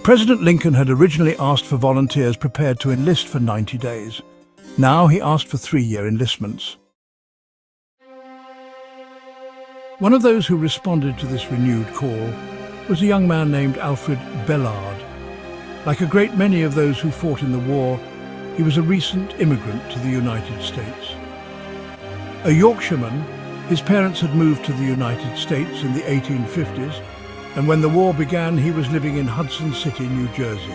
President Lincoln had originally asked for volunteers prepared to enlist for 90 days. Now he asked for 3-year enlistments. One of those who responded to this renewed call was a young man named Alfred Bellard. Like a great many of those who fought in the war, he was a recent immigrant to the United States. A Yorkshireman, his parents had moved to the United States in the 1850s, and when the war began, he was living in Hudson City, New Jersey.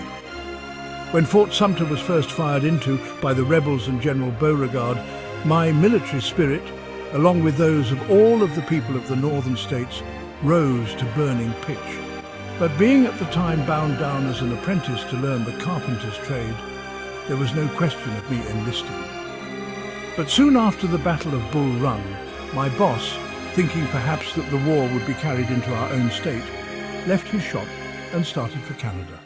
When Fort Sumter was first fired into by the rebels and General Beauregard, my military spirit, along with those of all of the people of the northern states, rose to burning pitch. But being at the time bound down as an apprentice to learn the carpenter's trade, there was no question of me enlisting. But soon after the Battle of Bull Run, my boss, thinking perhaps that the war would be carried into our own state, left his shop and started for Canada.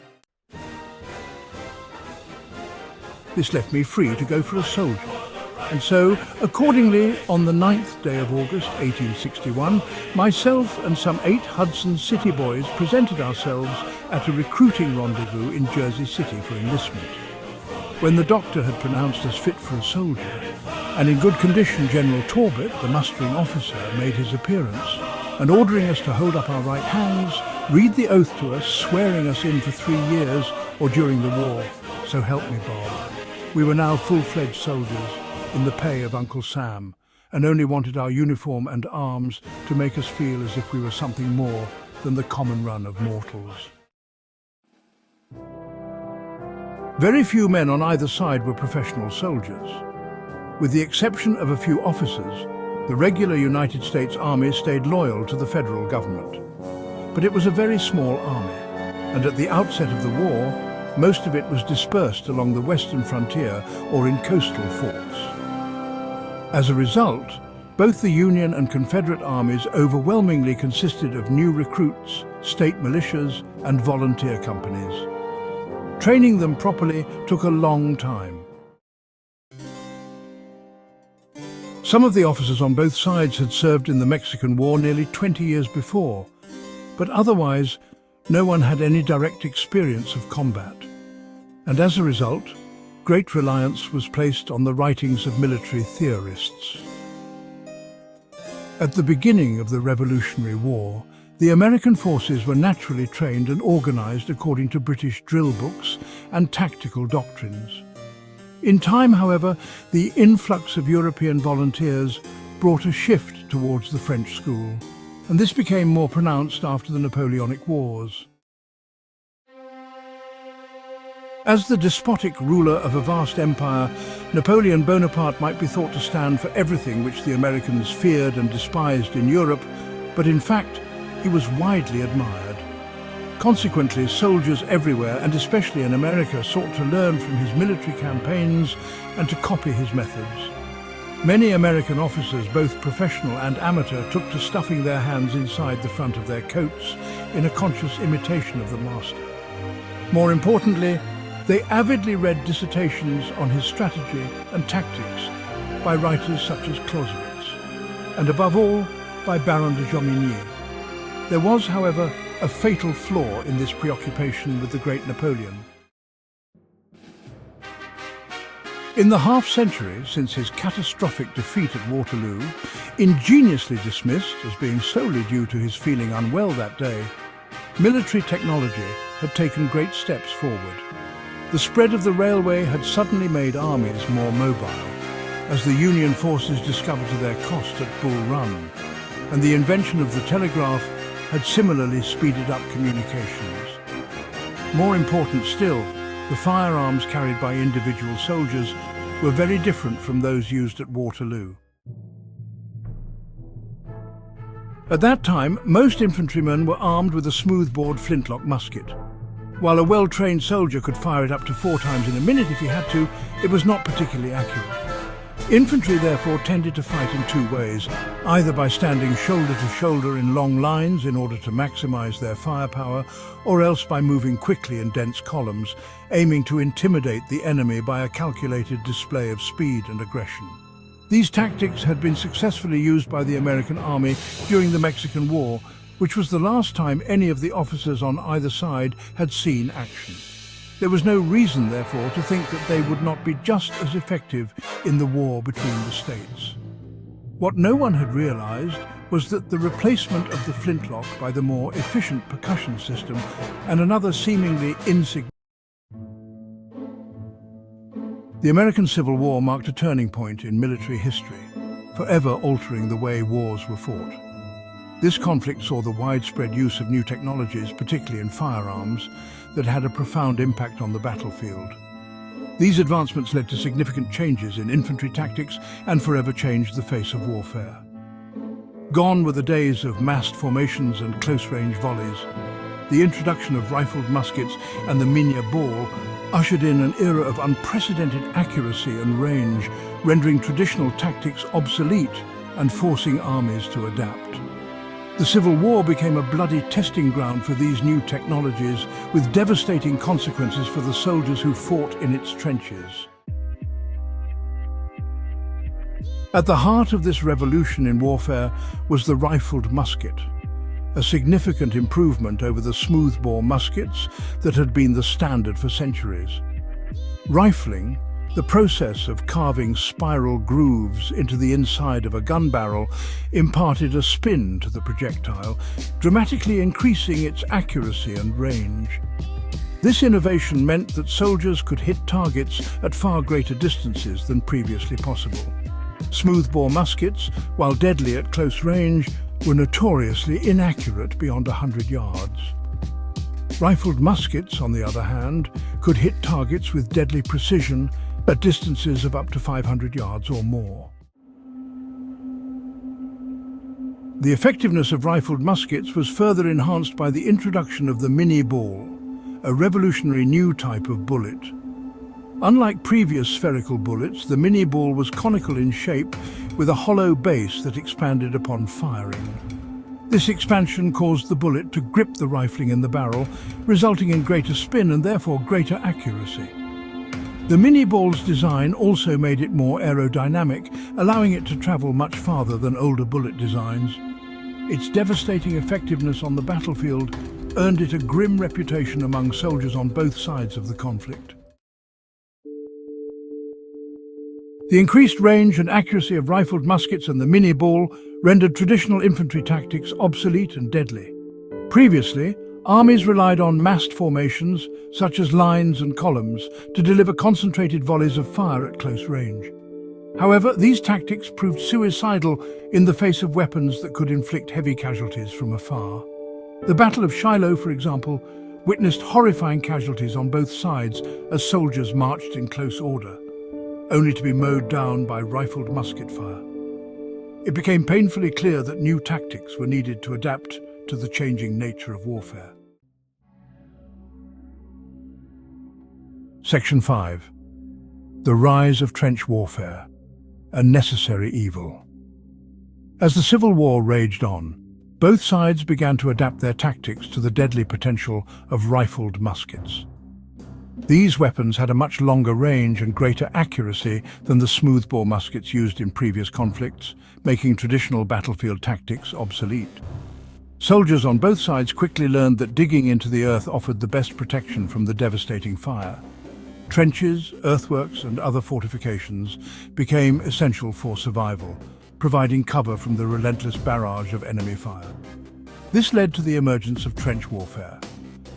This left me free to go for a soldier. And so, accordingly, on the 9th day of August 1861, myself and some 8 Hudson City boys presented ourselves at a recruiting rendezvous in Jersey City for enlistment. When the doctor had pronounced us fit for a soldier, and in good condition, General Talbot, the mustering officer, made his appearance, and ordering us to hold up our right hands, read the oath to us, swearing us in for 3 years or during the war, so help me Bob. We were now full-fledged soldiers, in the pay of Uncle Sam, and only wanted our uniform and arms to make us feel as if we were something more than the common run of mortals. Very few men on either side were professional soldiers. With the exception of a few officers, the regular United States Army stayed loyal to the federal government. But it was a very small army, and at the outset of the war, most of it was dispersed along the western frontier or in coastal forts. As a result, both the Union and Confederate armies overwhelmingly consisted of new recruits, state militias, and volunteer companies. Training them properly took a long time. Some of the officers on both sides had served in the Mexican War nearly 20 years before, but otherwise, no one had any direct experience of combat. And as a result, great reliance was placed on the writings of military theorists. At the beginning of the Revolutionary War, the American forces were naturally trained and organized according to British drill books and tactical doctrines. In time, however, the influx of European volunteers brought a shift towards the French school, and this became more pronounced after the Napoleonic Wars. As the despotic ruler of a vast empire, Napoleon Bonaparte might be thought to stand for everything which the Americans feared and despised in Europe, but in fact, he was widely admired. Consequently, soldiers everywhere, and especially in America, sought to learn from his military campaigns and to copy his methods. Many American officers, both professional and amateur, took to stuffing their hands inside the front of their coats in a conscious imitation of the master. More importantly, they avidly read dissertations on his strategy and tactics by writers such as Clausewitz, and above all, by Baron de Jomini. There was, however, a fatal flaw in this preoccupation with the great Napoleon. In the half-century since his catastrophic defeat at Waterloo, ingeniously dismissed as being solely due to his feeling unwell that day, military technology had taken great steps forward. The spread of the railway had suddenly made armies more mobile, as the Union forces discovered to their cost at Bull Run, and the invention of the telegraph had similarly speeded up communications. More important still, the firearms carried by individual soldiers were very different from those used at Waterloo. At that time, most infantrymen were armed with a smoothbore flintlock musket. While a well-trained soldier could fire it up to 4 times in a minute if he had to, it was not particularly accurate. Infantry therefore tended to fight in 2 ways, either by standing shoulder to shoulder in long lines in order to maximize their firepower, or else by moving quickly in dense columns, aiming to intimidate the enemy by a calculated display of speed and aggression. These tactics had been successfully used by the American army during the Mexican War, which was the last time any of the officers on either side had seen action. There was no reason, therefore, to think that they would not be just as effective in the war between the states. What no one had realized was that the replacement of the flintlock by the more efficient percussion system and another seemingly insignificant. The American Civil War marked a turning point in military history, forever altering the way wars were fought. This conflict saw the widespread use of new technologies, particularly in firearms, that had a profound impact on the battlefield. These advancements led to significant changes in infantry tactics and forever changed the face of warfare. Gone were the days of massed formations and close-range volleys. The introduction of rifled muskets and the minia ball ushered in an era of unprecedented accuracy and range, rendering traditional tactics obsolete and forcing armies to adapt. The Civil War became a bloody testing ground for these new technologies, with devastating consequences for the soldiers who fought in its trenches. At the heart of this revolution in warfare was the rifled musket, a significant improvement over the smoothbore muskets that had been the standard for centuries. Rifling, the process of carving spiral grooves into the inside of a gun barrel, imparted a spin to the projectile, dramatically increasing its accuracy and range. This innovation meant that soldiers could hit targets at far greater distances than previously possible. Smoothbore muskets, while deadly at close range, were notoriously inaccurate beyond 100 yards. Rifled muskets, on the other hand, could hit targets with deadly precision at distances of up to 500 yards or more. The effectiveness of rifled muskets was further enhanced by the introduction of the mini ball, a revolutionary new type of bullet. Unlike previous spherical bullets, the mini ball was conical in shape with a hollow base that expanded upon firing. This expansion caused the bullet to grip the rifling in the barrel, resulting in greater spin and therefore greater accuracy. The mini ball's design also made it more aerodynamic, allowing it to travel much farther than older bullet designs. Its devastating effectiveness on the battlefield earned it a grim reputation among soldiers on both sides of the conflict. The increased range and accuracy of rifled muskets and the mini ball rendered traditional infantry tactics obsolete and deadly. Previously, armies relied on massed formations, such as lines and columns, to deliver concentrated volleys of fire at close range. However, these tactics proved suicidal in the face of weapons that could inflict heavy casualties from afar. The Battle of Shiloh, for example, witnessed horrifying casualties on both sides as soldiers marched in close order, only to be mowed down by rifled musket fire. It became painfully clear that new tactics were needed to adapt to the changing nature of warfare. Section 5. The rise of trench warfare, a necessary evil. As the Civil War raged on, both sides began to adapt their tactics to the deadly potential of rifled muskets. These weapons had a much longer range and greater accuracy than the smoothbore muskets used in previous conflicts, making traditional battlefield tactics obsolete. Soldiers on both sides quickly learned that digging into the earth offered the best protection from the devastating fire. Trenches, earthworks, and other fortifications became essential for survival, providing cover from the relentless barrage of enemy fire. This led to the emergence of trench warfare,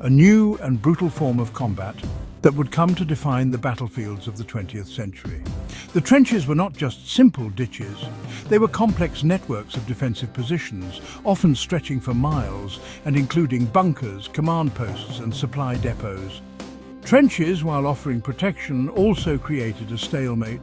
a new and brutal form of combat that would come to define the battlefields of the 20th century. The trenches were not just simple ditches. They were complex networks of defensive positions, often stretching for miles and including bunkers, command posts, and supply depots. Trenches, while offering protection, also created a stalemate.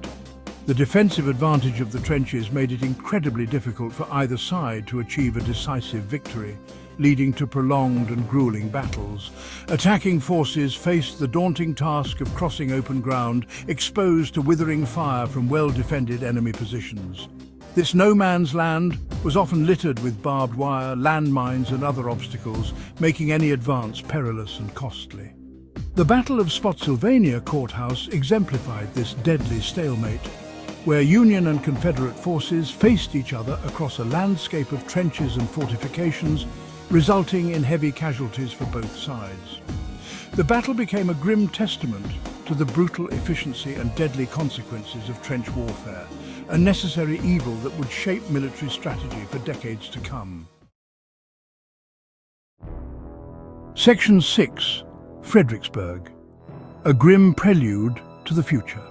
The defensive advantage of the trenches made it incredibly difficult for either side to achieve a decisive victory, leading to prolonged and grueling battles. Attacking forces faced the daunting task of crossing open ground, exposed to withering fire from well-defended enemy positions. This no-man's land was often littered with barbed wire, landmines, and other obstacles, making any advance perilous and costly. The Battle of Spotsylvania Courthouse exemplified this deadly stalemate, where Union and Confederate forces faced each other across a landscape of trenches and fortifications, resulting in heavy casualties for both sides. The battle became a grim testament to the brutal efficiency and deadly consequences of trench warfare, a necessary evil that would shape military strategy for decades to come. Section 6. Fredericksburg. A grim prelude to the future.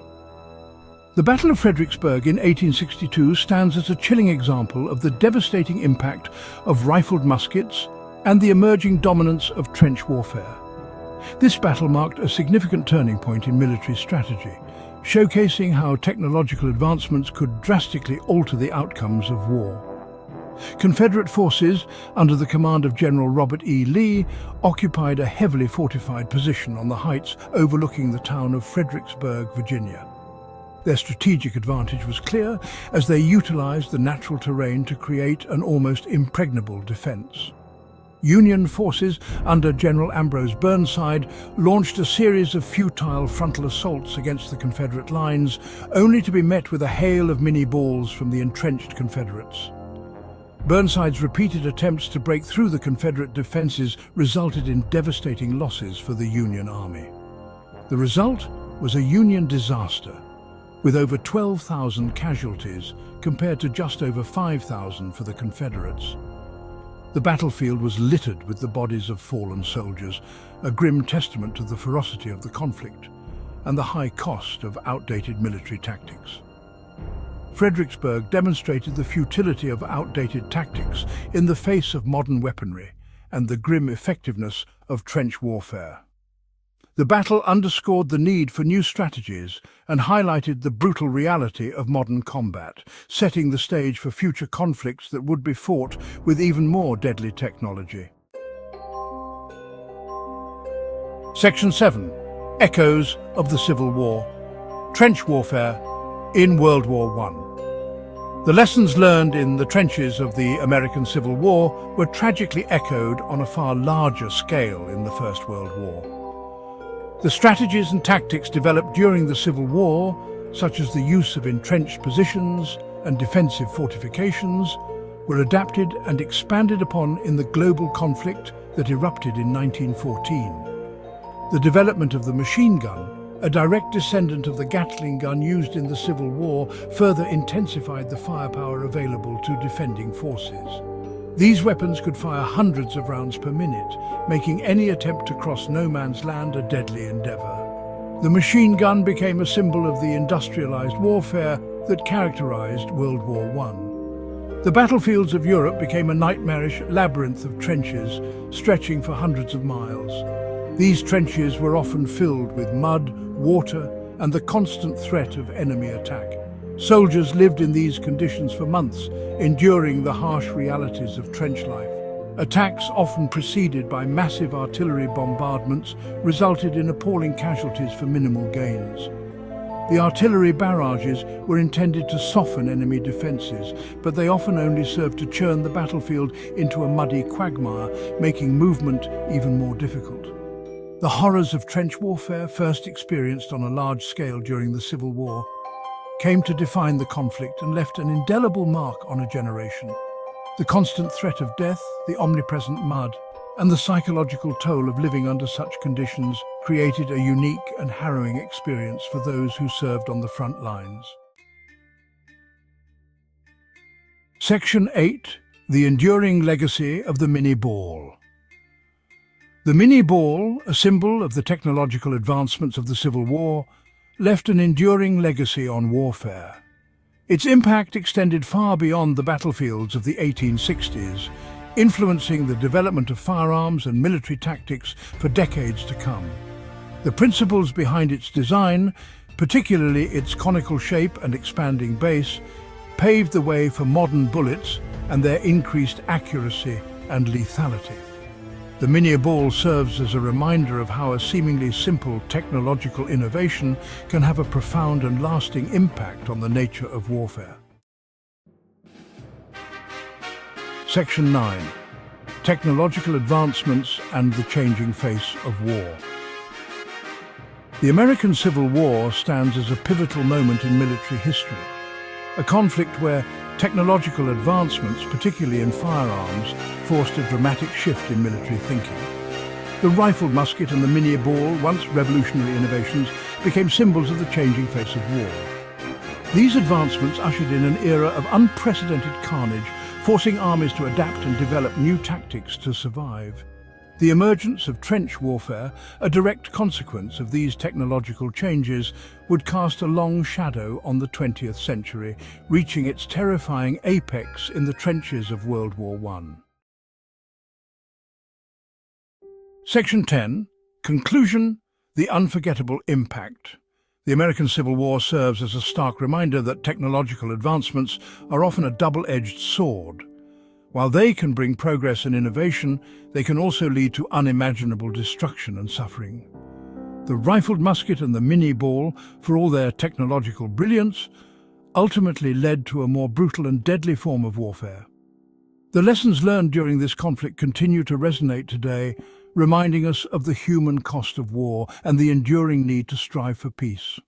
The Battle of Fredericksburg in 1862 stands as a chilling example of the devastating impact of rifled muskets and the emerging dominance of trench warfare. This battle marked a significant turning point in military strategy, showcasing how technological advancements could drastically alter the outcomes of war. Confederate forces, under the command of General Robert E. Lee, occupied a heavily fortified position on the heights overlooking the town of Fredericksburg, Virginia. Their strategic advantage was clear, as they utilized the natural terrain to create an almost impregnable defense. Union forces under General Ambrose Burnside launched a series of futile frontal assaults against the Confederate lines, only to be met with a hail of mini balls from the entrenched Confederates. Burnside's repeated attempts to break through the Confederate defenses resulted in devastating losses for the Union Army. The result was a Union disaster, with over 12,000 casualties compared to just over 5,000 for the Confederates. The battlefield was littered with the bodies of fallen soldiers, a grim testament to the ferocity of the conflict and the high cost of outdated military tactics. Fredericksburg demonstrated the futility of outdated tactics in the face of modern weaponry and the grim effectiveness of trench warfare. The battle underscored the need for new strategies and highlighted the brutal reality of modern combat, setting the stage for future conflicts that would be fought with even more deadly technology. Section 7. Echoes of the Civil War. Trench warfare in World War I. The lessons learned in the trenches of the American Civil War were tragically echoed on a far larger scale in the First World War. The strategies and tactics developed during the Civil War, such as the use of entrenched positions and defensive fortifications, were adapted and expanded upon in the global conflict that erupted in 1914. The development of the machine gun, a direct descendant of the Gatling gun used in the Civil War, further intensified the firepower available to defending forces. These weapons could fire hundreds of rounds per minute, making any attempt to cross no man's land a deadly endeavor. The machine gun became a symbol of the industrialized warfare that characterized World War I. The battlefields of Europe became a nightmarish labyrinth of trenches stretching for hundreds of miles. These trenches were often filled with mud, water, and the constant threat of enemy attack. Soldiers lived in these conditions for months, enduring the harsh realities of trench life. Attacks, often preceded by massive artillery bombardments, resulted in appalling casualties for minimal gains. The artillery barrages were intended to soften enemy defenses, but they often only served to churn the battlefield into a muddy quagmire, making movement even more difficult. The horrors of trench warfare, first experienced on a large scale during the Civil War, came to define the conflict and left an indelible mark on a generation. The constant threat of death, the omnipresent mud, and the psychological toll of living under such conditions created a unique and harrowing experience for those who served on the front lines. Section 8. The enduring legacy of the mini ball. The mini ball, a symbol of the technological advancements of the Civil War, left an enduring legacy on warfare. Its impact extended far beyond the battlefields of the 1860s, influencing the development of firearms and military tactics for decades to come. The principles behind its design, particularly its conical shape and expanding base, paved the way for modern bullets and their increased accuracy and lethality. The mini ball serves as a reminder of how a seemingly simple technological innovation can have a profound and lasting impact on the nature of warfare. Section 9. Technological advancements and the changing face of war. The American Civil War stands as a pivotal moment in military history. a conflict where technological advancements, particularly in firearms, forced a dramatic shift in military thinking. The rifled musket and the minié ball, once revolutionary innovations, became symbols of the changing face of war. These advancements ushered in an era of unprecedented carnage, forcing armies to adapt and develop new tactics to survive. The emergence of trench warfare, a direct consequence of these technological changes, would cast a long shadow on the 20th century, reaching its terrifying apex in the trenches of World War I. Section 10. Conclusion: the unforgettable impact. The American Civil War serves as a stark reminder that technological advancements are often a double-edged sword. While they can bring progress and innovation, they can also lead to unimaginable destruction and suffering. The rifled musket and the minié ball, for all their technological brilliance, ultimately led to a more brutal and deadly form of warfare. The lessons learned during this conflict continue to resonate today, reminding us of the human cost of war and the enduring need to strive for peace.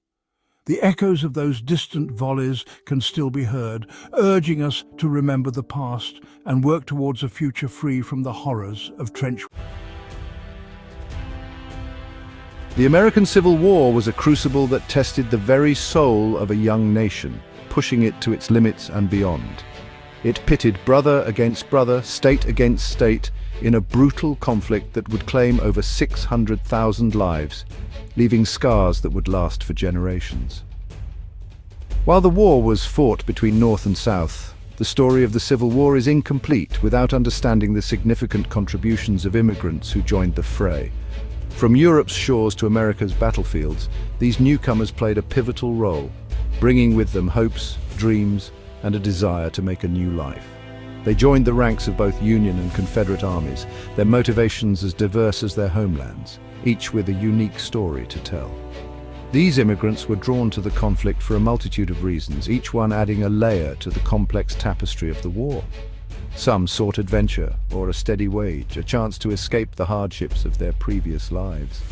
The echoes of those distant volleys can still be heard, urging us to remember the past and work towards a future free from the horrors of trench warfare. The American Civil War was a crucible that tested the very soul of a young nation, pushing it to its limits and beyond. It pitted brother against brother, state against state, in a brutal conflict that would claim over 600,000 lives, leaving scars that would last for generations. While the war was fought between North and South, the story of the Civil War is incomplete without understanding the significant contributions of immigrants who joined the fray. From Europe's shores to America's battlefields, these newcomers played a pivotal role, bringing with them hopes, dreams, and a desire to make a new life. They joined the ranks of both Union and Confederate armies, their motivations as diverse as their homelands, each with a unique story to tell. These immigrants were drawn to the conflict for a multitude of reasons, each one adding a layer to the complex tapestry of the war. Some sought adventure or a steady wage, a chance to escape the hardships of their previous lives.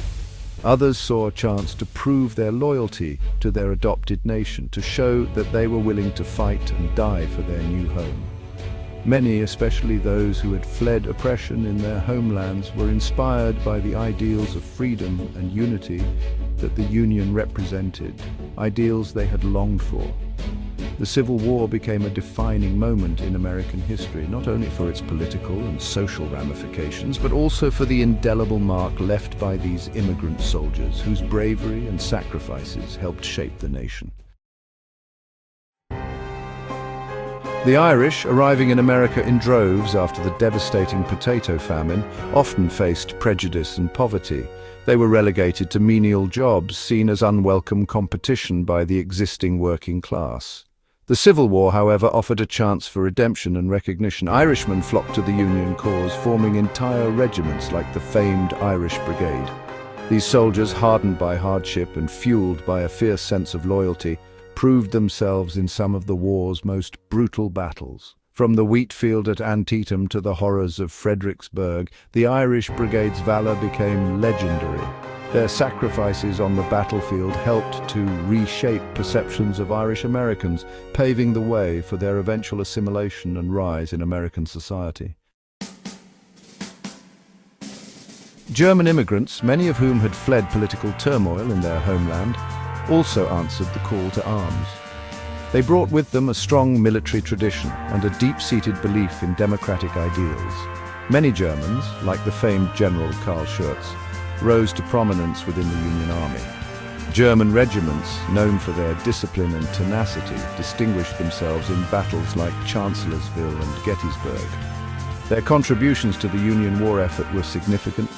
Others saw a chance to prove their loyalty to their adopted nation, to show that they were willing to fight and die for their new home. Many, especially those who had fled oppression in their homelands, were inspired by the ideals of freedom and unity that the Union represented, ideals they had longed for. The Civil War became a defining moment in American history, not only for its political and social ramifications, but also for the indelible mark left by these immigrant soldiers, whose bravery and sacrifices helped shape the nation. The Irish, arriving in America in droves after the devastating potato famine, often faced prejudice and poverty. They were relegated to menial jobs, seen as unwelcome competition by the existing working class. The Civil War, however, offered a chance for redemption and recognition. Irishmen flocked to the Union cause, forming entire regiments like the famed Irish Brigade. These soldiers, hardened by hardship and fueled by a fierce sense of loyalty, proved themselves in some of the war's most brutal battles. From the wheat field at Antietam to the horrors of Fredericksburg, the Irish Brigade's valor became legendary. Their sacrifices on the battlefield helped to reshape perceptions of Irish Americans, paving the way for their eventual assimilation and rise in American society. German immigrants, many of whom had fled political turmoil in their homeland, also answered the call to arms. They brought with them a strong military tradition and a deep-seated belief in democratic ideals. Many Germans, like the famed General Karl Schurz, rose to prominence within the Union Army. German regiments, known for their discipline and tenacity, distinguished themselves in battles like Chancellorsville and Gettysburg. Their contributions to the Union war effort were significant.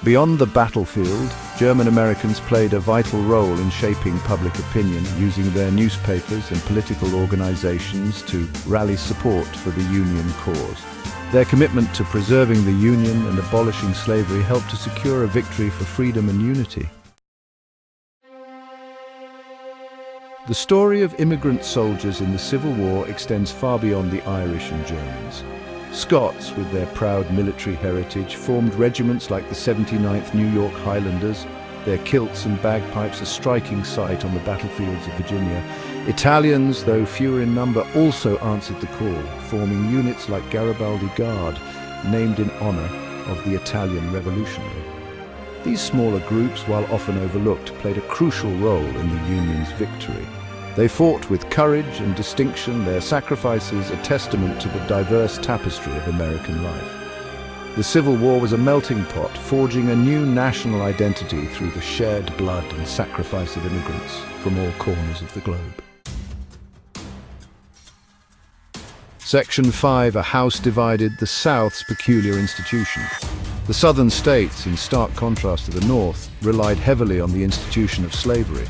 Beyond the battlefield, German Americans played a vital role in shaping public opinion, using their newspapers and political organizations to rally support for the Union cause. Their commitment to preserving the Union and abolishing slavery helped to secure a victory for freedom and unity. The story of immigrant soldiers in the Civil War extends far beyond the Irish and Germans. Scots, with their proud military heritage, formed regiments like the 79th New York Highlanders, their kilts and bagpipes a striking sight on the battlefields of Virginia. Italians, though fewer in number, also answered the call, forming units like Garibaldi Guard, named in honor of the Italian Revolutionary. These smaller groups, while often overlooked, played a crucial role in the Union's victory. They fought with courage and distinction, their sacrifices a testament to the diverse tapestry of American life. The Civil War was a melting pot, forging a new national identity through the shared blood and sacrifice of immigrants from all corners of the globe. Section 5, a house divided, the South's peculiar institution. The southern states, in stark contrast to the North, relied heavily on the institution of slavery.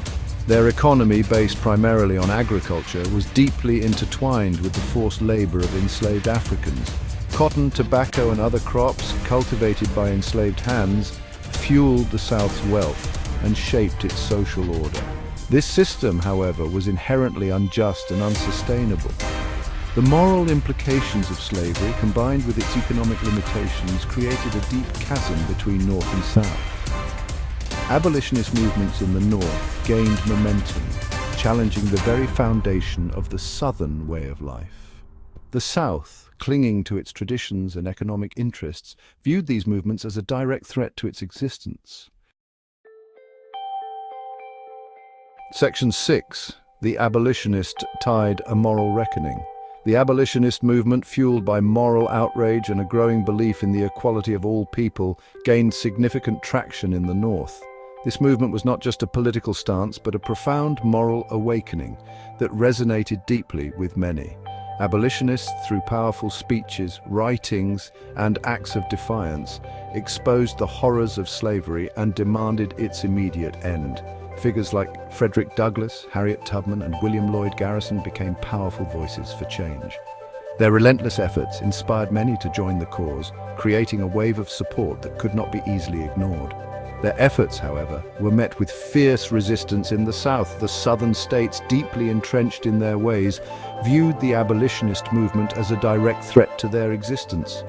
Their economy, based primarily on agriculture, was deeply intertwined with the forced labor of enslaved Africans. Cotton, tobacco, and other crops, cultivated by enslaved hands, fueled the South's wealth and shaped its social order. This system, however, was inherently unjust and unsustainable. The moral implications of slavery, combined with its economic limitations, created a deep chasm between North and South. Abolitionist movements in the North gained momentum, challenging the very foundation of the Southern way of life. The South, clinging to its traditions and economic interests, viewed these movements as a direct threat to its existence. Section 6. The abolitionist tide a moral reckoning. The abolitionist movement, fueled by moral outrage and a growing belief in the equality of all people, gained significant traction in the North. This movement was not just a political stance, but a profound moral awakening that resonated deeply with many. Abolitionists, through powerful speeches, writings, and acts of defiance, exposed the horrors of slavery and demanded its immediate end. Figures like Frederick Douglass, Harriet Tubman, and William Lloyd Garrison became powerful voices for change. Their relentless efforts inspired many to join the cause, creating a wave of support that could not be easily ignored. Their efforts, however, were met with fierce resistance in the South. The southern states, deeply entrenched in their ways, viewed the abolitionist movement as a direct threat to their existence.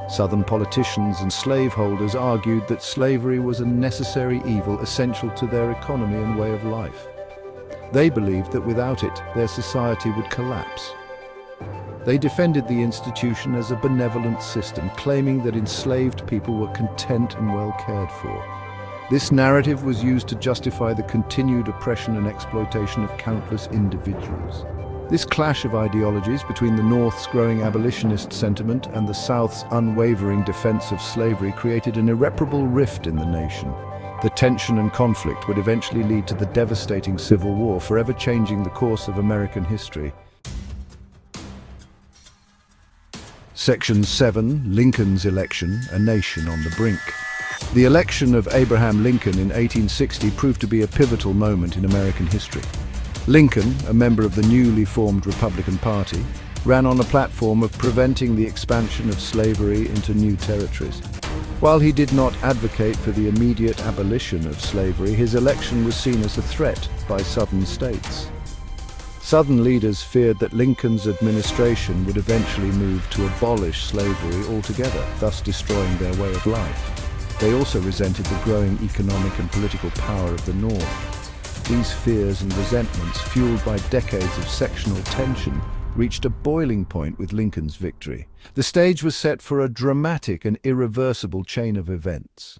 Southern politicians and slaveholders argued that slavery was a necessary evil essential to their economy and way of life. They believed that without it, their society would collapse. They defended the institution as a benevolent system, claiming that enslaved people were content and well cared for. This narrative was used to justify the continued oppression and exploitation of countless individuals. This clash of ideologies between the North's growing abolitionist sentiment and the South's unwavering defense of slavery created an irreparable rift in the nation. The tension and conflict would eventually lead to the devastating Civil War, forever changing the course of American history. Section 7, Lincoln's election, a nation on the brink. The election of Abraham Lincoln in 1860 proved to be a pivotal moment in American history. Lincoln, a member of the newly formed Republican Party, ran on a platform of preventing the expansion of slavery into new territories. While he did not advocate for the immediate abolition of slavery, his election was seen as a threat by Southern states. Southern leaders feared that Lincoln's administration would eventually move to abolish slavery altogether, thus destroying their way of life. They also resented the growing economic and political power of the North. These fears and resentments, fueled by decades of sectional tension, reached a boiling point with Lincoln's victory. The stage was set for a dramatic and irreversible chain of events.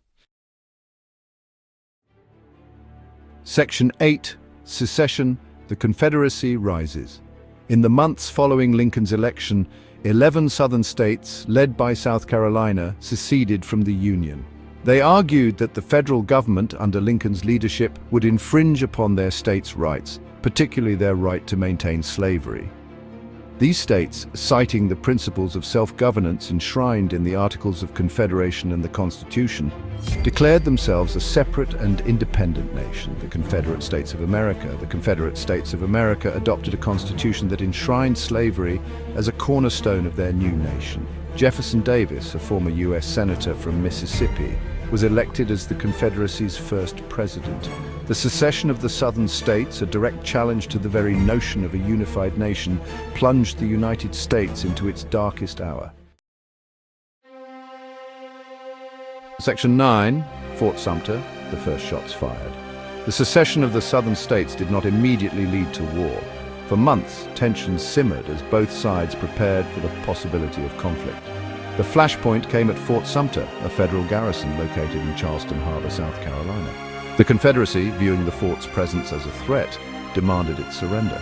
Section 8, Secession, the Confederacy rises. In the months following Lincoln's election, 11 Southern states, led by South Carolina, seceded from the Union. They argued that the federal government, under Lincoln's leadership, would infringe upon their states' rights, particularly their right to maintain slavery. These states, citing the principles of self-governance enshrined in the Articles of Confederation and the Constitution, declared themselves a separate and independent nation, the Confederate States of America. The Confederate States of America adopted a constitution that enshrined slavery as a cornerstone of their new nation. Jefferson Davis, a former U.S. Senator from Mississippi, was elected as the Confederacy's first president. The secession of the Southern states, a direct challenge to the very notion of a unified nation, plunged the United States into its darkest hour. Section 9, Fort Sumter, the first shots fired. The secession of the southern states did not immediately lead to war. For months, tensions simmered as both sides prepared for the possibility of conflict. The flashpoint came at Fort Sumter, a federal garrison located in Charleston Harbor, South Carolina. The Confederacy, viewing the fort's presence as a threat, demanded its surrender.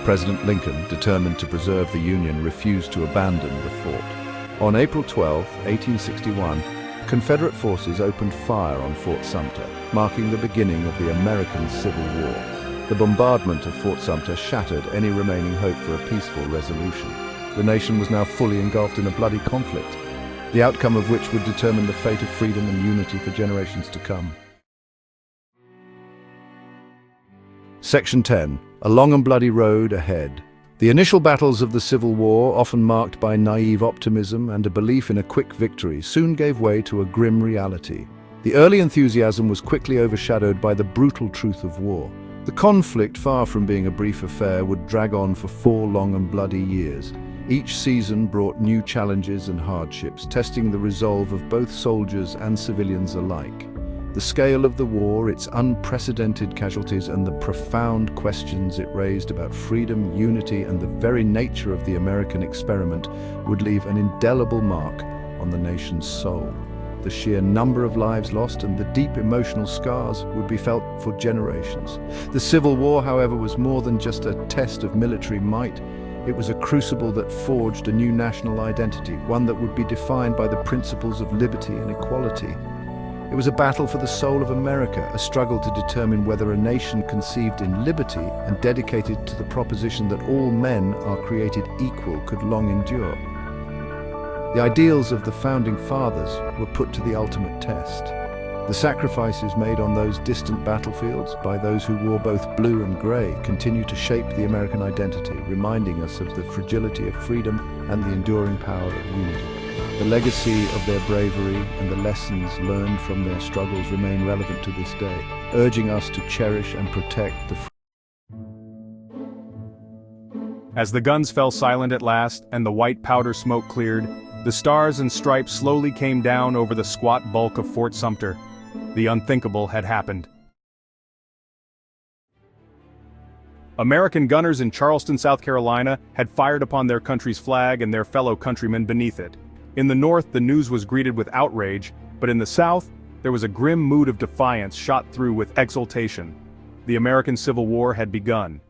President Lincoln, determined to preserve the Union, refused to abandon the fort. On April 12, 1861, Confederate forces opened fire on Fort Sumter, marking the beginning of the American Civil War. The bombardment of Fort Sumter shattered any remaining hope for a peaceful resolution. The nation was now fully engulfed in a bloody conflict, the outcome of which would determine the fate of freedom and unity for generations to come. Section 10. A long and bloody road ahead. The initial battles of the Civil War, often marked by naive optimism and a belief in a quick victory, soon gave way to a grim reality. The early enthusiasm was quickly overshadowed by the brutal truth of war. The conflict, far from being a brief affair, would drag on for 4 long and bloody years. Each season brought new challenges and hardships, testing the resolve of both soldiers and civilians alike. The scale of the war, its unprecedented casualties, and the profound questions it raised about freedom, unity, and the very nature of the American experiment would leave an indelible mark on the nation's soul. The sheer number of lives lost and the deep emotional scars would be felt for generations. The Civil War, however, was more than just a test of military might. It was a crucible that forged a new national identity, one that would be defined by the principles of liberty and equality. It was a battle for the soul of America, a struggle to determine whether a nation conceived in liberty and dedicated to the proposition that all men are created equal could long endure. The ideals of the Founding Fathers were put to the ultimate test. The sacrifices made on those distant battlefields by those who wore both blue and grey continue to shape the American identity, reminding us of the fragility of freedom and the enduring power of unity. The legacy of their bravery and the lessons learned from their struggles remain relevant to this day, urging us to cherish and protect the As the guns fell silent at last and the white powder smoke cleared, the stars and stripes slowly came down over the squat bulk of Fort Sumter. The unthinkable had happened. American gunners in Charleston, South Carolina, had fired upon their country's flag and their fellow countrymen beneath it. In the North, the news was greeted with outrage, but in the South, there was a grim mood of defiance shot through with exultation. The American Civil War had begun.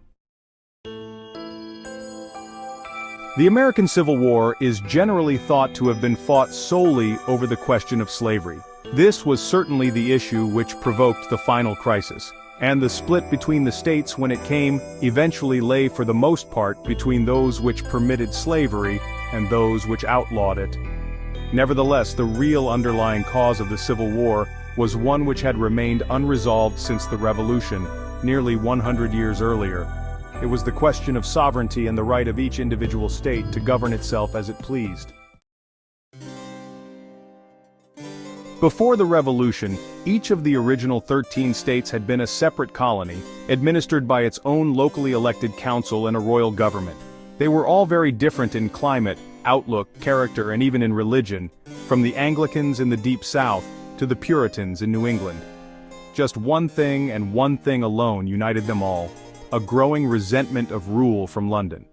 The American Civil War is generally thought to have been fought solely over the question of slavery. This was certainly the issue which provoked the final crisis, and the split between the states when it came eventually lay for the most part between those which permitted slavery and those which outlawed it. Nevertheless, the real underlying cause of the Civil War was one which had remained unresolved since the Revolution, nearly 100 years earlier. It was the question of sovereignty and the right of each individual state to govern itself as it pleased. Before the Revolution, each of the original 13 states had been a separate colony, administered by its own locally elected council and a royal government. They were all very different in climate, outlook, character, and even in religion, from the Anglicans in the Deep South to the Puritans in New England. Just one thing and one thing alone united them all: a growing resentment of rule from London.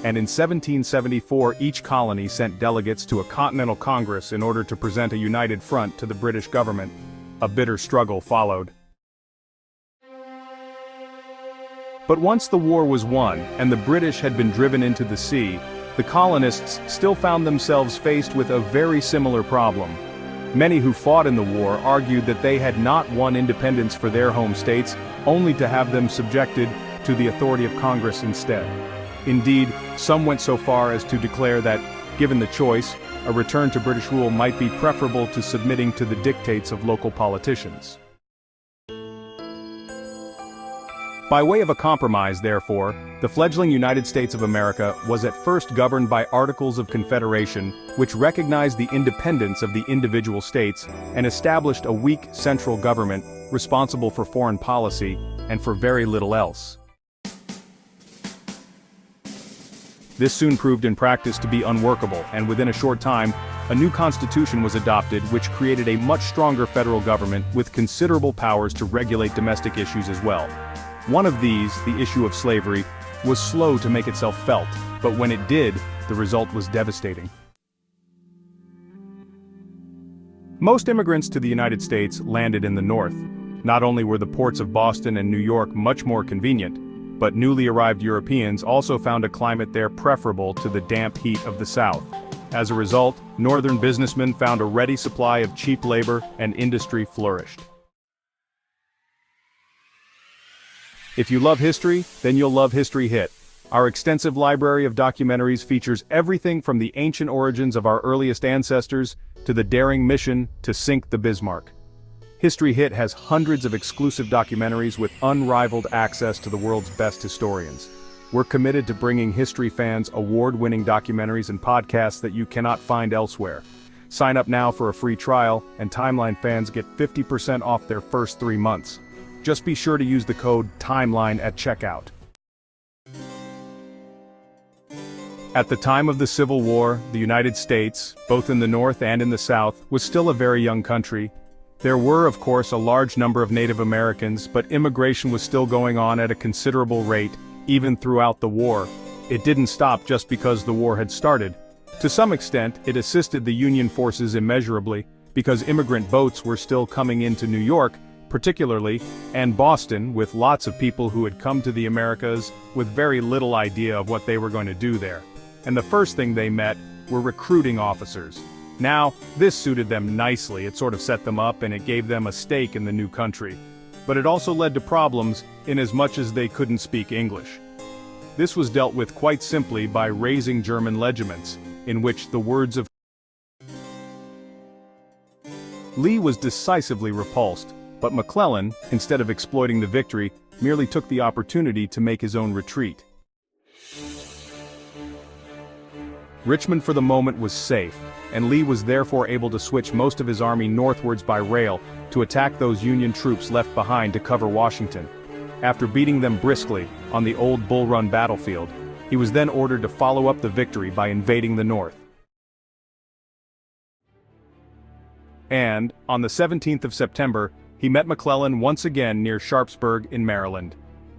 And in 1774 each colony sent delegates to a Continental Congress in order to present a united front to the British government. A bitter struggle followed. But once the war was won, and the British had been driven into the sea, the colonists still found themselves faced with a very similar problem. Many who fought in the war argued that they had not won independence for their home states, only to have them subjected to the authority of Congress instead. Indeed, some went so far as to declare that, given the choice, a return to British rule might be preferable to submitting to the dictates of local politicians. By way of a compromise, therefore, the fledgling United States of America was at first governed by Articles of Confederation, which recognized the independence of the individual states and established a weak central government responsible for foreign policy and for very little else. This soon proved in practice to be unworkable, and within a short time, a new constitution was adopted which created a much stronger federal government with considerable powers to regulate domestic issues as well. One of these, the issue of slavery, was slow to make itself felt, but when it did, the result was devastating. Most immigrants to the United States landed in the North. Not only were the ports of Boston and New York much more convenient, but newly arrived Europeans also found a climate there preferable to the damp heat of the South. As a result, northern businessmen found a ready supply of cheap labor and industry flourished. If you love history, then you'll love History Hit. Our extensive library of documentaries features everything from the ancient origins of our earliest ancestors to the daring mission to sink the Bismarck. History Hit has hundreds of exclusive documentaries with unrivaled access to the world's best historians. We're committed to bringing history fans award-winning documentaries and podcasts that you cannot find elsewhere. Sign up now for a free trial, and Timeline fans get 50% off their first 3 months. Just be sure to use the code TIMELINE at checkout. At the time of the Civil War, the United States, both in the North and in the South, was still a very young country. There were, of course, a large number of Native Americans, but immigration was still going on at a considerable rate, even throughout the war. It didn't stop just because the war had started. To some extent, it assisted the Union forces immeasurably, because immigrant boats were still coming into New York, particularly, and Boston, with lots of people who had come to the Americas with very little idea of what they were going to do there. And the first thing they met were recruiting officers. Now, this suited them nicely. It sort of set them up and it gave them a stake in the new country. But it also led to problems, in as much as they couldn't speak English. This was dealt with quite simply by raising German regiments, in which the words of Lee was decisively repulsed, but McClellan, instead of exploiting the victory, merely took the opportunity to make his own retreat. Richmond for the moment was safe, and Lee was therefore able to switch most of his army northwards by rail to attack those Union troops left behind to cover Washington. After beating them briskly on the old Bull Run battlefield, he was then ordered to follow up the victory by invading the North. And, on the 17th of September, he met McClellan once again near Sharpsburg in Maryland.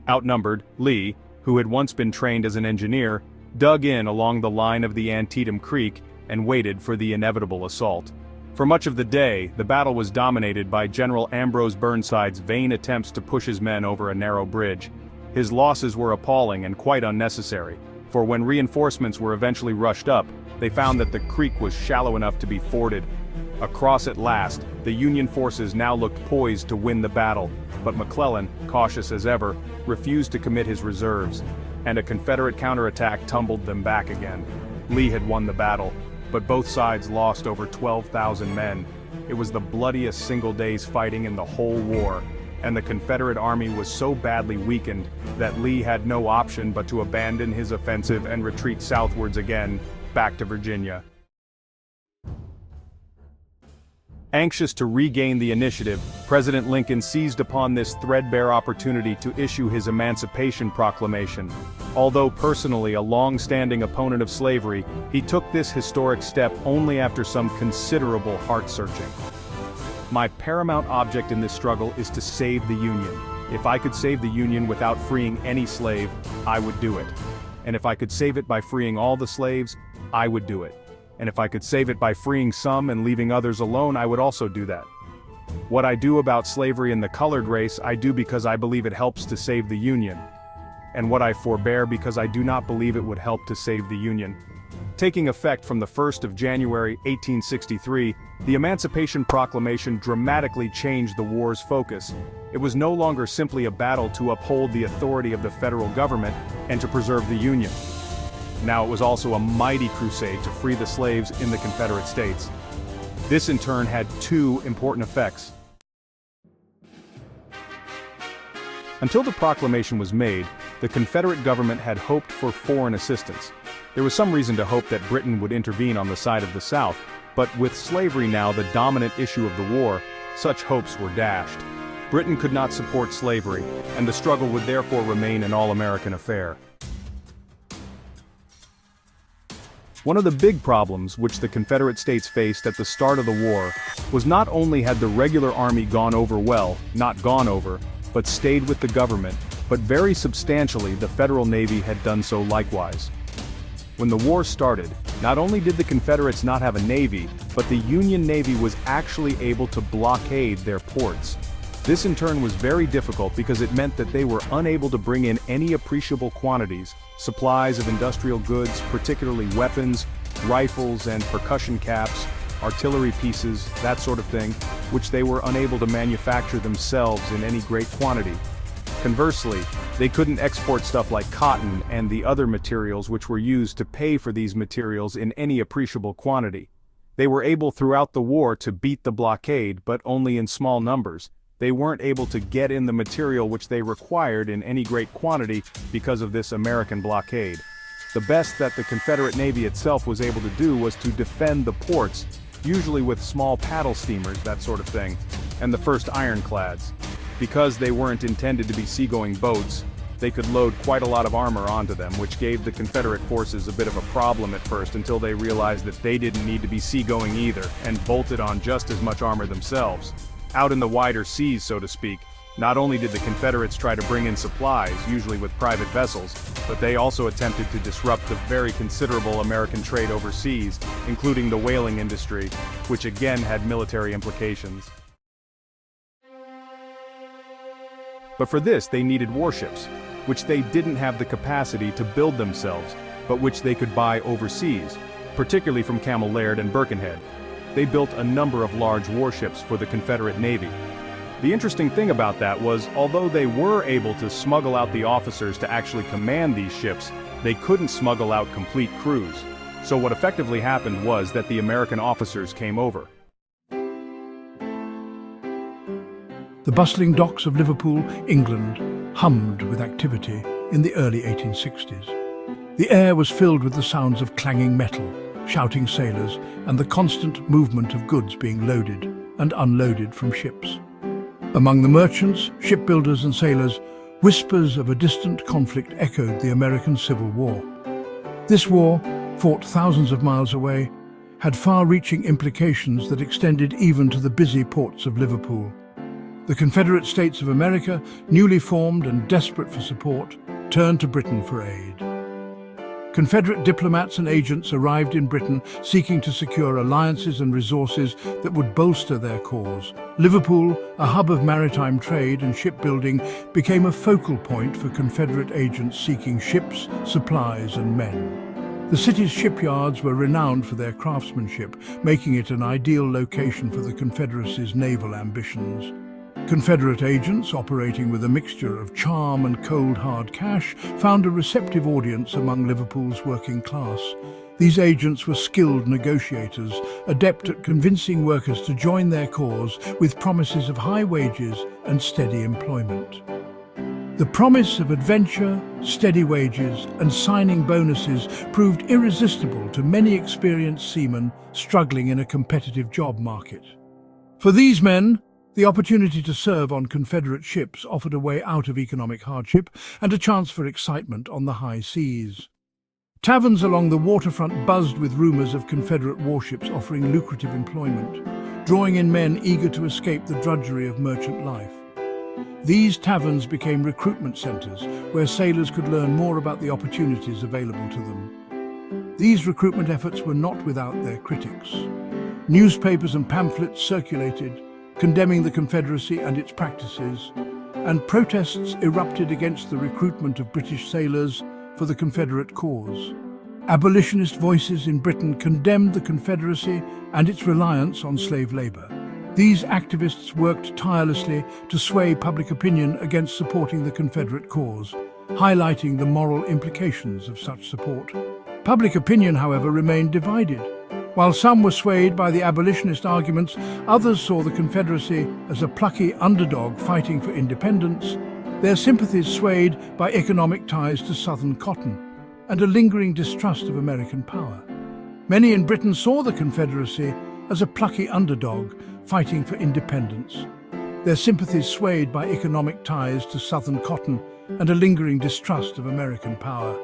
Outnumbered, Lee, who had once been trained as an engineer, dug in along the line of the Antietam Creek and waited for the inevitable assault. For much of the day, the battle was dominated by General Ambrose Burnside's vain attempts to push his men over a narrow bridge. His losses were appalling and quite unnecessary, for when reinforcements were eventually rushed up, they found that the creek was shallow enough to be forded. Across at last, the Union forces now looked poised to win the battle, but McClellan, cautious as ever, refused to commit his reserves, and a Confederate counterattack tumbled them back again. Lee had won the battle, but both sides lost over 12,000 men. It was the bloodiest single day's fighting in the whole war, and the Confederate army was so badly weakened that Lee had no option but to abandon his offensive and retreat southwards again, back to Virginia. Anxious to regain the initiative, President Lincoln seized upon this threadbare opportunity to issue his Emancipation Proclamation. Although personally a long-standing opponent of slavery, he took this historic step only after some considerable heart-searching. My paramount object in this struggle is to save the Union. If I could save the Union without freeing any slave, I would do it. And if I could save it by freeing all the slaves, I would do it. And if I could save it by freeing some and leaving others alone, I would also do that. What I do about slavery in the colored race, I do because I believe it helps to save the Union. And what I forbear because I do not believe it would help to save the Union. Taking effect from the 1st of January, 1863, the Emancipation Proclamation dramatically changed the war's focus. It was no longer simply a battle to uphold the authority of the federal government and to preserve the Union. Now it was also a mighty crusade to free the slaves in the Confederate States. This in turn had two important effects. Until the proclamation was made, the Confederate government had hoped for foreign assistance. There was some reason to hope that Britain would intervene on the side of the South, but with slavery now the dominant issue of the war, such hopes were dashed. Britain could not support slavery, and the struggle would therefore remain an all-American affair. One of the big problems which the Confederate States faced at the start of the war was not only had the regular army gone over well, not gone over, but stayed with the government, but very substantially the Federal Navy had done so likewise. When the war started, not only did the Confederates not have a navy, but the Union Navy was actually able to blockade their ports. This in turn was very difficult because it meant that they were unable to bring in any appreciable quantities, supplies of industrial goods, particularly weapons, rifles and percussion caps, artillery pieces, that sort of thing, which they were unable to manufacture themselves in any great quantity. Conversely, they couldn't export stuff like cotton and the other materials which were used to pay for these materials in any appreciable quantity. They were able throughout the war to beat the blockade, but only in small numbers. They weren't able to get in the material which they required in any great quantity because of this American blockade. The best that the Confederate Navy itself was able to do was to defend the ports, usually with small paddle steamers, that sort of thing, and the first ironclads. Because they weren't intended to be seagoing boats, they could load quite a lot of armor onto them, which gave the Confederate forces a bit of a problem at first until they realized that they didn't need to be seagoing either, and bolted on just as much armor themselves. Out in the wider seas, so to speak, not only did the Confederates try to bring in supplies, usually with private vessels, but they also attempted to disrupt the very considerable American trade overseas, including the whaling industry, which again had military implications. But for this they needed warships, which they didn't have the capacity to build themselves, but which they could buy overseas, particularly from Camel Laird and Birkenhead. They built a number of large warships for the Confederate Navy. The interesting thing about that was, although they were able to smuggle out the officers to actually command these ships, they couldn't smuggle out complete crews. So what effectively happened was that the American officers came over. The bustling docks of Liverpool, England, hummed with activity in the early 1860s. The air was filled with the sounds of clanging metal, shouting sailors, and the constant movement of goods being loaded and unloaded from ships. Among the merchants, shipbuilders and sailors, whispers of a distant conflict echoed the American Civil War. This war, fought thousands of miles away, had far-reaching implications that extended even to the busy ports of Liverpool. The Confederate States of America, newly formed and desperate for support, turned to Britain for aid. Confederate diplomats and agents arrived in Britain seeking to secure alliances and resources that would bolster their cause. Liverpool, a hub of maritime trade and shipbuilding, became a focal point for Confederate agents seeking ships, supplies and men. The city's shipyards were renowned for their craftsmanship, making it an ideal location for the Confederacy's naval ambitions. Confederate agents, operating with a mixture of charm and cold hard cash, found a receptive audience among Liverpool's working class. These agents were skilled negotiators, adept at convincing workers to join their cause with promises of high wages and steady employment. The promise of adventure, steady wages and signing bonuses proved irresistible to many experienced seamen struggling in a competitive job market. For these men, the opportunity to serve on Confederate ships offered a way out of economic hardship and a chance for excitement on the high seas. Taverns along the waterfront buzzed with rumors of Confederate warships offering lucrative employment, drawing in men eager to escape the drudgery of merchant life. These taverns became recruitment centers where sailors could learn more about the opportunities available to them. These recruitment efforts were not without their critics. Newspapers and pamphlets circulated, condemning the Confederacy and its practices, and protests erupted against the recruitment of British sailors for the Confederate cause. Abolitionist voices in Britain condemned the Confederacy and its reliance on slave labor. These activists worked tirelessly to sway public opinion against supporting the Confederate cause, highlighting the moral implications of such support. Public opinion, however, remained divided. While some were swayed by the abolitionist arguments, others saw the Confederacy as a plucky underdog fighting for independence, their sympathies swayed by economic ties to Southern cotton and a lingering distrust of American power. Many in Britain saw the Confederacy as a plucky underdog fighting for independence, their sympathies swayed by economic ties to Southern cotton and a lingering distrust of American power.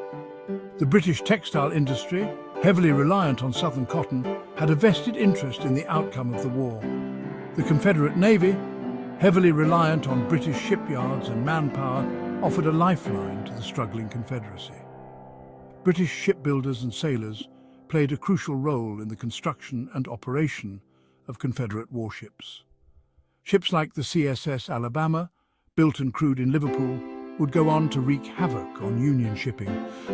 The British textile industry, heavily reliant on southern cotton, had a vested interest in the outcome of the war. The Confederate Navy, heavily reliant on British shipyards and manpower, offered a lifeline to the struggling Confederacy. British shipbuilders and sailors played a crucial role in the construction and operation of Confederate warships. Ships like the CSS Alabama, built and crewed in Liverpool, would go on to wreak havoc on Union shipping,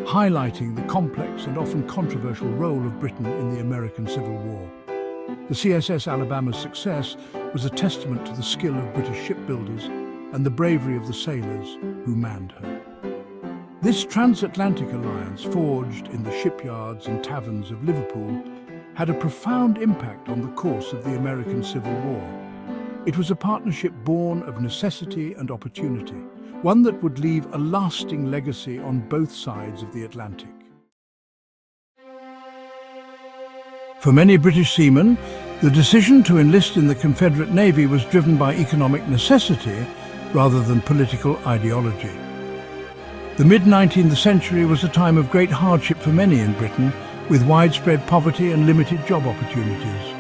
highlighting the complex and often controversial role of Britain in the American Civil War. The CSS Alabama's success was a testament to the skill of British shipbuilders and the bravery of the sailors who manned her. This transatlantic alliance, forged in the shipyards and taverns of Liverpool, had a profound impact on the course of the American Civil War. It was a partnership born of necessity and opportunity, one that would leave a lasting legacy on both sides of the Atlantic. For many British seamen, the decision to enlist in the Confederate Navy was driven by economic necessity rather than political ideology. The mid-19th century was a time of great hardship for many in Britain, with widespread poverty and limited job opportunities.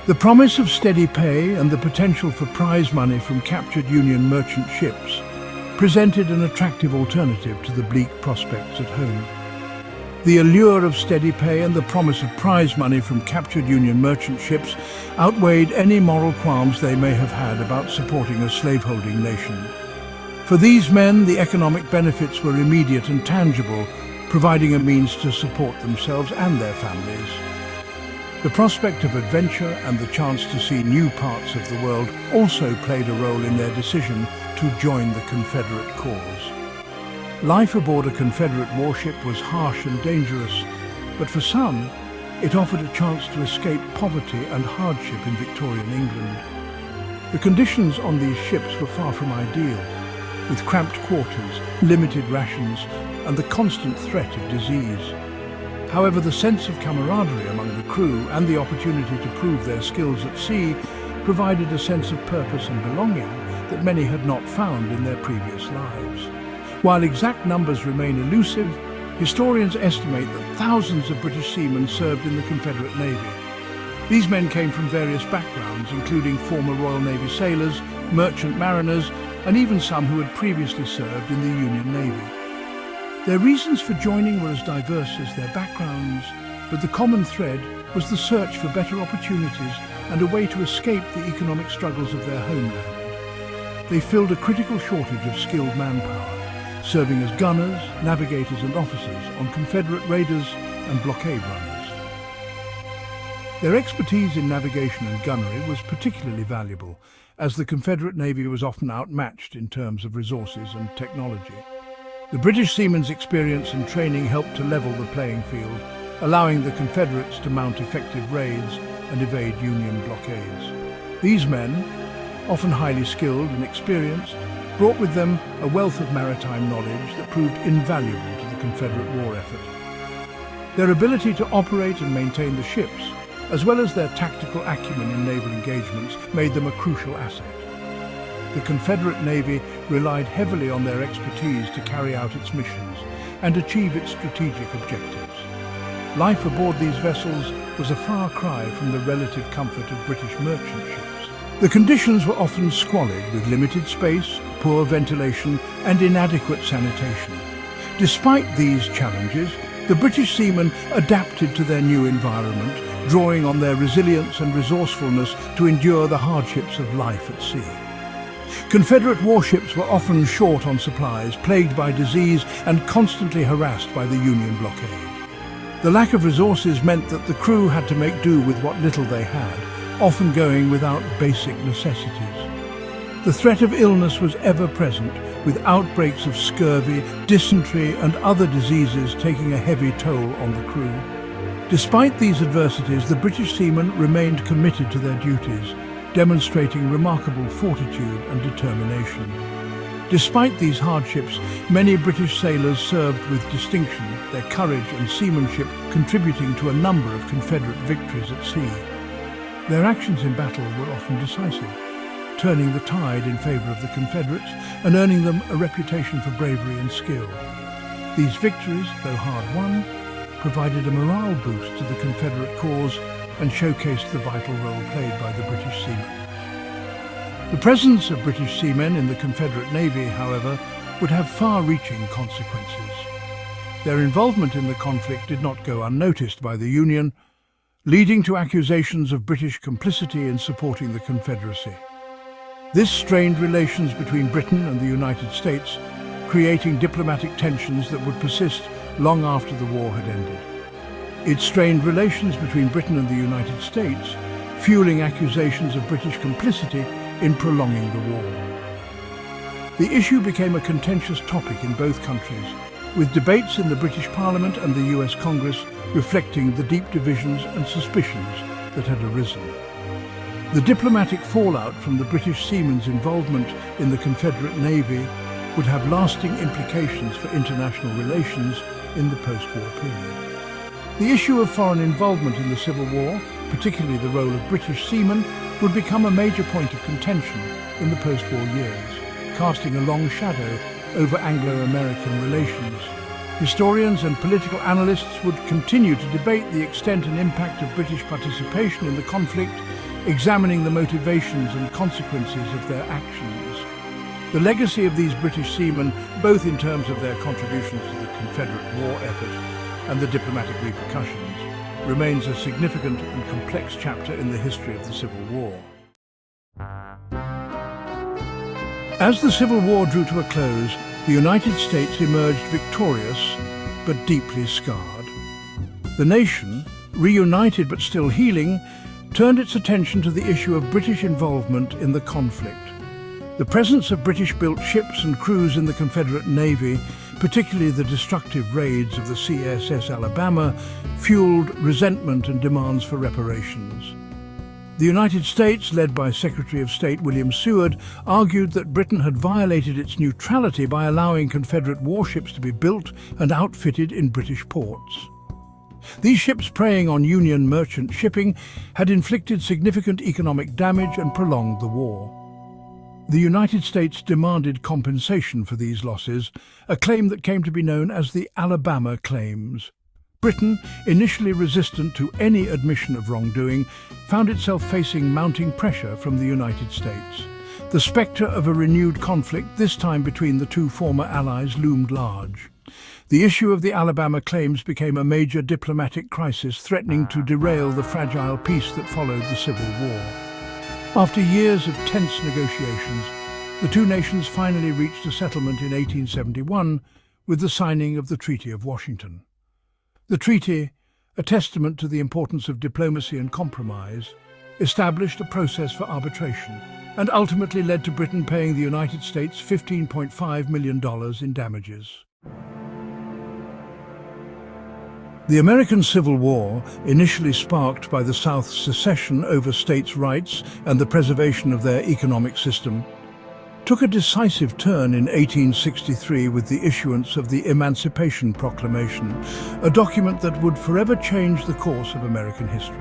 The promise of steady pay and the potential for prize money from captured Union merchant ships presented an attractive alternative to the bleak prospects at home. The allure of steady pay and the promise of prize money from captured Union merchant ships outweighed any moral qualms they may have had about supporting a slaveholding nation. For these men, the economic benefits were immediate and tangible, providing a means to support themselves and their families. The prospect of adventure and the chance to see new parts of the world also played a role in their decision to join the Confederate cause. Life aboard a Confederate warship was harsh and dangerous, but for some, it offered a chance to escape poverty and hardship in Victorian England. The conditions on these ships were far from ideal, with cramped quarters, limited rations, and the constant threat of disease. However, the sense of camaraderie among the crew and the opportunity to prove their skills at sea provided a sense of purpose and belonging that many had not found in their previous lives. While exact numbers remain elusive, historians estimate that thousands of British seamen served in the Confederate Navy. These men came from various backgrounds, including former Royal Navy sailors, merchant mariners, and even some who had previously served in the Union Navy. Their reasons for joining were as diverse as their backgrounds, but the common thread was the search for better opportunities and a way to escape the economic struggles of their homeland. They filled a critical shortage of skilled manpower, serving as gunners, navigators and officers on Confederate raiders and blockade runners. Their expertise in navigation and gunnery was particularly valuable, as the Confederate Navy was often outmatched in terms of resources and technology. The British seamen's experience and training helped to level the playing field, allowing the Confederates to mount effective raids and evade Union blockades. These men, often highly skilled and experienced, brought with them a wealth of maritime knowledge that proved invaluable to the Confederate war effort. Their ability to operate and maintain the ships, as well as their tactical acumen in naval engagements, made them a crucial asset. The Confederate Navy relied heavily on their expertise to carry out its missions and achieve its strategic objectives. Life aboard these vessels was a far cry from the relative comfort of British merchant ships. The conditions were often squalid, with limited space, poor ventilation, and inadequate sanitation. Despite these challenges, the British seamen adapted to their new environment, drawing on their resilience and resourcefulness to endure the hardships of life at sea. Confederate warships were often short on supplies, plagued by disease, and constantly harassed by the Union blockade. The lack of resources meant that the crew had to make do with what little they had, often going without basic necessities. The threat of illness was ever present, with outbreaks of scurvy, dysentery, and other diseases taking a heavy toll on the crew. Despite these adversities, the British seamen remained committed to their duties, demonstrating remarkable fortitude and determination. Despite these hardships, many British sailors served with distinction, their courage and seamanship contributing to a number of Confederate victories at sea. Their actions in battle were often decisive, turning the tide in favour of the Confederates and earning them a reputation for bravery and skill. These victories, though hard-won, provided a morale boost to the Confederate cause and showcased the vital role played by the British seamen. The presence of British seamen in the Confederate Navy, however, would have far-reaching consequences. Their involvement in the conflict did not go unnoticed by the Union, leading to accusations of British complicity in supporting the Confederacy. This strained relations between Britain and the United States, creating diplomatic tensions that would persist long after the war had ended. It strained relations between Britain and the United States, fueling accusations of British complicity in prolonging the war. The issue became a contentious topic in both countries, with debates in the British Parliament and the US Congress reflecting the deep divisions and suspicions that had arisen. The diplomatic fallout from the British seamen's involvement in the Confederate Navy would have lasting implications for international relations in the post-war period. The issue of foreign involvement in the Civil War, particularly the role of British seamen, would become a major point of contention in the post-war years, casting a long shadow over Anglo-American relations. Historians and political analysts would continue to debate the extent and impact of British participation in the conflict, examining the motivations and consequences of their actions. The legacy of these British seamen, both in terms of their contributions to the Confederate war effort and the diplomatic repercussions, remains a significant and complex chapter in the history of the Civil War. As the Civil War drew to a close, the United States emerged victorious, but deeply scarred. The nation, reunited but still healing, turned its attention to the issue of British involvement in the conflict. The presence of British-built ships and crews in the Confederate Navy, particularly the destructive raids of the CSS Alabama, fueled resentment and demands for reparations. The United States, led by Secretary of State William Seward, argued that Britain had violated its neutrality by allowing Confederate warships to be built and outfitted in British ports. These ships, preying on Union merchant shipping, had inflicted significant economic damage and prolonged the war. The United States demanded compensation for these losses, a claim that came to be known as the Alabama Claims. Britain, initially resistant to any admission of wrongdoing, found itself facing mounting pressure from the United States. The spectre of a renewed conflict, this time between the two former allies, loomed large. The issue of the Alabama Claims became a major diplomatic crisis, threatening to derail the fragile peace that followed the Civil War. After years of tense negotiations, the two nations finally reached a settlement in 1871 with the signing of the Treaty of Washington. The treaty, a testament to the importance of diplomacy and compromise, established a process for arbitration and ultimately led to Britain paying the United States $15.5 million in damages. The American Civil War, initially sparked by the South's secession over states' rights and the preservation of their economic system, took a decisive turn in 1863 with the issuance of the Emancipation Proclamation, a document that would forever change the course of American history.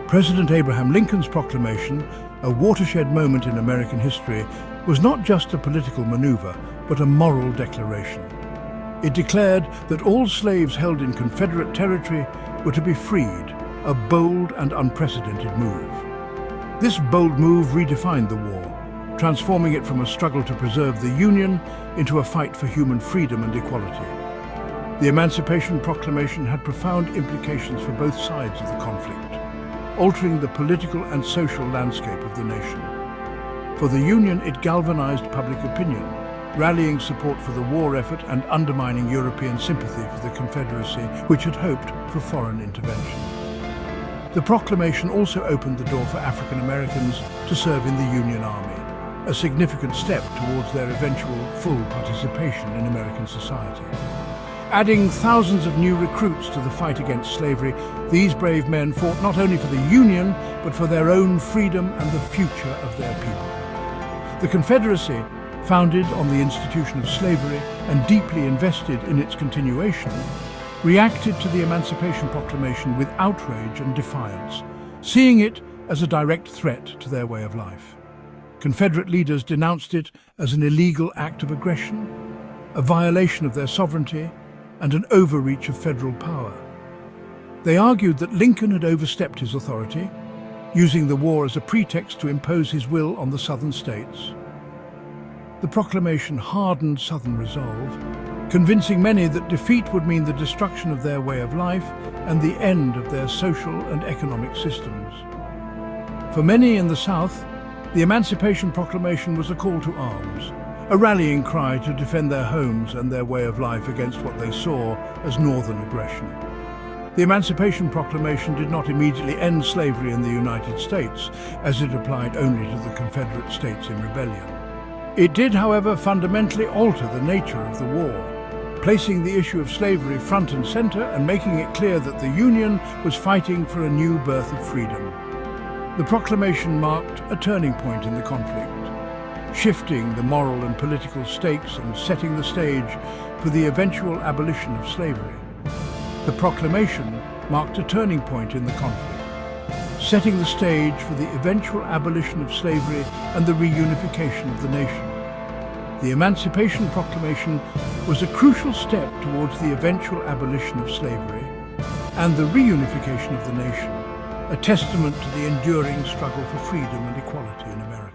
President Abraham Lincoln's proclamation, a watershed moment in American history, was not just a political maneuver, but a moral declaration. It declared that all slaves held in Confederate territory were to be freed, a bold and unprecedented move. This bold move redefined the war, transforming it from a struggle to preserve the Union into a fight for human freedom and equality. The Emancipation Proclamation had profound implications for both sides of the conflict, altering the political and social landscape of the nation. For the Union, it galvanized public opinion, rallying support for the war effort and undermining European sympathy for the Confederacy, which had hoped for foreign intervention. The proclamation also opened the door for African Americans to serve in the Union Army, a significant step towards their eventual full participation in American society. Adding thousands of new recruits to the fight against slavery, these brave men fought not only for the Union, but for their own freedom and the future of their people. The Confederacy, founded on the institution of slavery and deeply invested in its continuation, reacted to the Emancipation Proclamation with outrage and defiance, seeing it as a direct threat to their way of life. Confederate leaders denounced it as an illegal act of aggression, a violation of their sovereignty, and an overreach of federal power. They argued that Lincoln had overstepped his authority, using the war as a pretext to impose his will on the southern states. The proclamation hardened Southern resolve, convincing many that defeat would mean the destruction of their way of life and the end of their social and economic systems. For many in the South, the Emancipation Proclamation was a call to arms, a rallying cry to defend their homes and their way of life against what they saw as Northern aggression. The Emancipation Proclamation did not immediately end slavery in the United States, as it applied only to the Confederate States in rebellion. It did, however, fundamentally alter the nature of the war, placing the issue of slavery front and center and making it clear that the Union was fighting for a new birth of freedom. The proclamation marked a turning point in the conflict, shifting the moral and political stakes and setting the stage for the eventual abolition of slavery. The proclamation marked a turning point in the conflict, setting the stage for the eventual abolition of slavery and the reunification of the nation. The Emancipation Proclamation was a crucial step towards the eventual abolition of slavery and the reunification of the nation, a testament to the enduring struggle for freedom and equality in America.